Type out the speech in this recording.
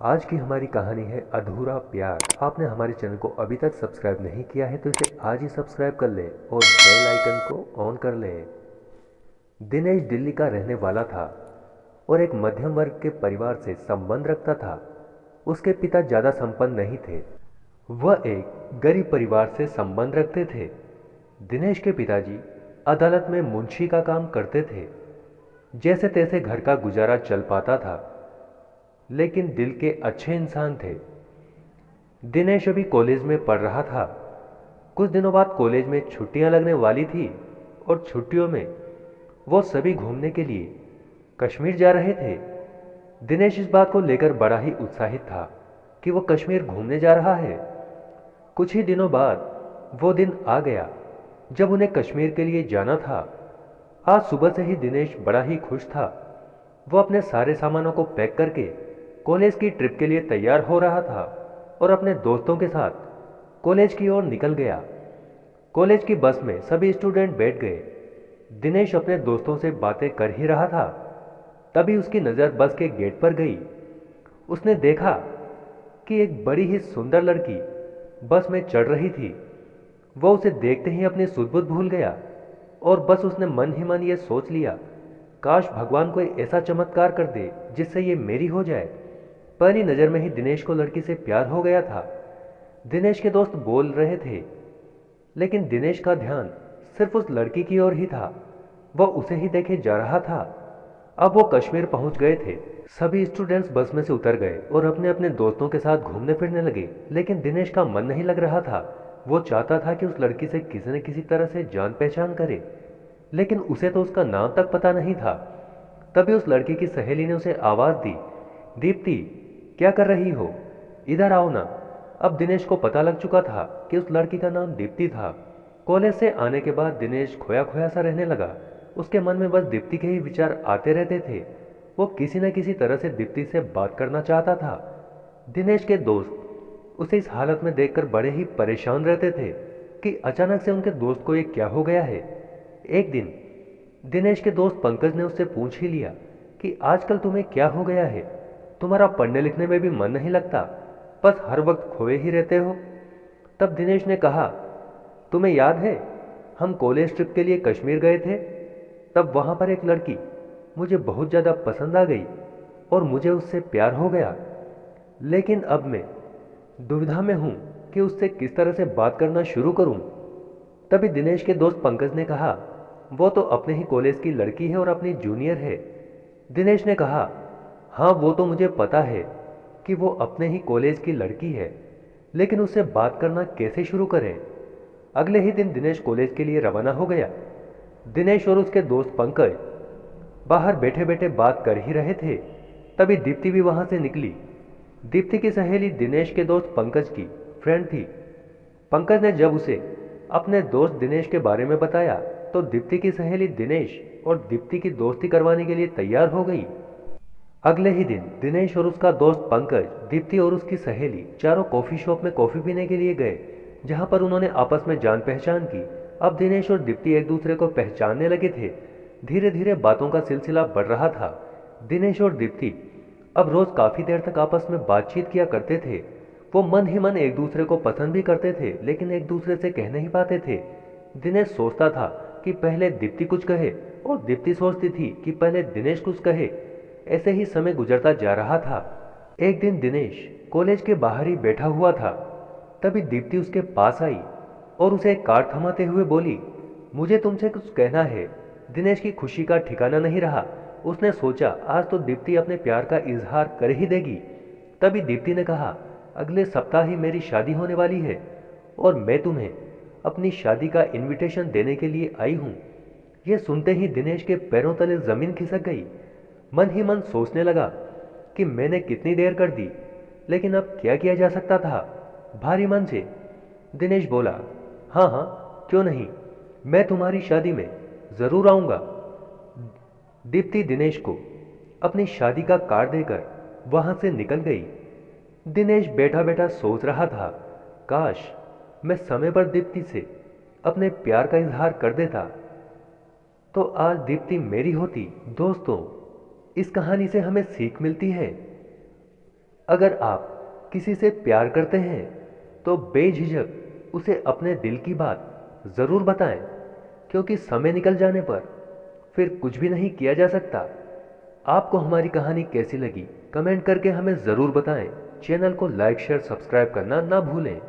आज की हमारी कहानी है अधूरा प्यार। आपने हमारे चैनल को अभी तक सब्सक्राइब नहीं किया है तो इसे आज ही सब्सक्राइब कर लें और बेल आइकन को ऑन कर लें। दिनेश दिल्ली का रहने वाला था और एक मध्यम वर्ग के परिवार से संबंध रखता था। उसके पिता ज़्यादा संपन्न नहीं थे, वह एक गरीब परिवार से संबंध रखते थे। दिनेश के पिताजी अदालत में मुंशी का काम करते थे। जैसे तैसे घर का गुजारा चल पाता था, लेकिन दिल के अच्छे इंसान थे। दिनेश अभी कॉलेज में पढ़ रहा था। कुछ दिनों बाद कॉलेज में छुट्टियां लगने वाली थी और छुट्टियों में वो सभी घूमने के लिए कश्मीर जा रहे थे। दिनेश इस बात को लेकर बड़ा ही उत्साहित था कि वो कश्मीर घूमने जा रहा है। कुछ ही दिनों बाद वो दिन आ गया जब उन्हें कश्मीर के लिए जाना था। आज सुबह से ही दिनेश बड़ा ही खुश था। वो अपने सारे सामानों को पैक करके कॉलेज की ट्रिप के लिए तैयार हो रहा था और अपने दोस्तों के साथ कॉलेज की ओर निकल गया। कॉलेज की बस में सभी स्टूडेंट बैठ गए। दिनेश अपने दोस्तों से बातें कर ही रहा था, तभी उसकी नज़र बस के गेट पर गई। उसने देखा कि एक बड़ी ही सुंदर लड़की बस में चढ़ रही थी। वह उसे देखते ही अपनी सुध-बुध भूल गया और बस उसने मन ही मन ये सोच लिया, काश भगवान कोई ऐसा चमत्कार कर दे जिससे ये मेरी हो जाए। पहली नज़र में ही दिनेश को लड़की से प्यार हो गया था। दिनेश के दोस्त बोल रहे थे, लेकिन दिनेश का ध्यान सिर्फ उस लड़की की ओर ही था। वह उसे ही देखे जा रहा था। अब वो कश्मीर पहुंच गए थे। सभी स्टूडेंट्स बस में से उतर गए और अपने अपने दोस्तों के साथ घूमने फिरने लगे, लेकिन दिनेश का मन नहीं लग रहा था। वो चाहता था कि उस लड़की से किसी न किसी तरह से जान पहचान करे, लेकिन उसे तो उसका नाम तक पता नहीं था। तभी उस लड़की की सहेली ने उसे आवाज़ दी, दीप्ति, क्या कर रही हो? इधर आओ ना। अब दिनेश को पता लग चुका था कि उस लड़की का नाम दीप्ति था। कॉलेज से आने के बाद दिनेश खोया खोया सा रहने लगा। उसके मन में बस दीप्ति के ही विचार आते रहते थे। वो किसी न किसी तरह से दीप्ति से बात करना चाहता था। दिनेश के दोस्त उसे इस हालत में देखकर बड़े ही परेशान रहते थे कि अचानक से उनके दोस्त को ये क्या हो गया है। एक दिन दिनेश के दोस्त पंकज ने उससे पूछ ही लिया कि आजकल तुम्हें क्या हो गया है? तुम्हारा पढ़ने लिखने में भी मन नहीं लगता, बस हर वक्त खोए ही रहते हो। तब दिनेश ने कहा, तुम्हें याद है हम कॉलेज ट्रिप के लिए कश्मीर गए थे? तब वहाँ पर एक लड़की मुझे बहुत ज़्यादा पसंद आ गई और मुझे उससे प्यार हो गया, लेकिन अब मैं दुविधा में हूँ कि उससे किस तरह से बात करना शुरू करूँ। तभी दिनेश के दोस्त पंकज ने कहा, वो तो अपने ही कॉलेज की लड़की है और अपनी जूनियर है। दिनेश ने कहा, हाँ वो तो मुझे पता है कि वो अपने ही कॉलेज की लड़की है, लेकिन उससे बात करना कैसे शुरू करें। अगले ही दिन दिनेश कॉलेज के लिए रवाना हो गया। दिनेश और उसके दोस्त पंकज बाहर बैठे बैठे बात कर ही रहे थे, तभी दीप्ति भी वहां से निकली। दीप्ति की सहेली दिनेश के दोस्त पंकज की फ्रेंड थी। पंकज ने जब उसे अपने दोस्त दिनेश के बारे में बताया तो दीप्ति की सहेली दिनेश और दीप्ति की दोस्ती करवाने के लिए तैयार हो गई। अगले ही दिन दिनेश और उसका दोस्त पंकज, दीप्ति और उसकी सहेली चारों कॉफ़ी शॉप में कॉफ़ी पीने के लिए गए, जहां पर उन्होंने आपस में जान पहचान की। अब दिनेश और दीप्ति एक दूसरे को पहचानने लगे थे। धीरे धीरे बातों का सिलसिला बढ़ रहा था। दिनेश और दीप्ति अब रोज़ काफ़ी देर तक आपस में बातचीत किया करते थे। वो मन ही मन एक दूसरे को पसंद भी करते थे, लेकिन एक दूसरे से कह नहीं पाते थे। दिनेश सोचता था कि पहले दीप्ति कुछ कहे और दीप्ति सोचती थी कि पहले दिनेश कुछ कहे। ऐसे ही समय गुजरता जा रहा था। एक दिन दिनेश कॉलेज के बाहर ही बैठा हुआ था, तभी दीप्ति उसके पास आई और उसे एक कार्ड थमाते हुए बोली, मुझे तुमसे कुछ कहना है। दिनेश की खुशी का ठिकाना नहीं रहा। उसने सोचा आज तो दीप्ति अपने प्यार का इजहार कर ही देगी। तभी दीप्ति ने कहा, अगले सप्ताह ही मेरी शादी होने वाली है और मैं तुम्हें अपनी शादी का इनविटेशन देने के लिए आई हूँ। यह सुनते ही दिनेश के पैरों तले जमीन खिसक गई। मन ही मन सोचने लगा कि मैंने कितनी देर कर दी, लेकिन अब क्या किया जा सकता था। भारी मन से दिनेश बोला, हाँ हाँ क्यों नहीं, मैं तुम्हारी शादी में ज़रूर आऊँगा। दीप्ति दिनेश को अपनी शादी का कार्ड देकर वहाँ से निकल गई। दिनेश बैठा बैठा सोच रहा था, काश मैं समय पर दीप्ति से अपने प्यार का इजहार कर देता तो आज दीप्ति मेरी होती। दोस्तों, इस कहानी से हमें सीख मिलती है, अगर आप किसी से प्यार करते हैं तो बेझिझक उसे अपने दिल की बात ज़रूर बताएं, क्योंकि समय निकल जाने पर फिर कुछ भी नहीं किया जा सकता। आपको हमारी कहानी कैसी लगी कमेंट करके हमें ज़रूर बताएं। चैनल को लाइक शेयर सब्सक्राइब करना ना भूलें।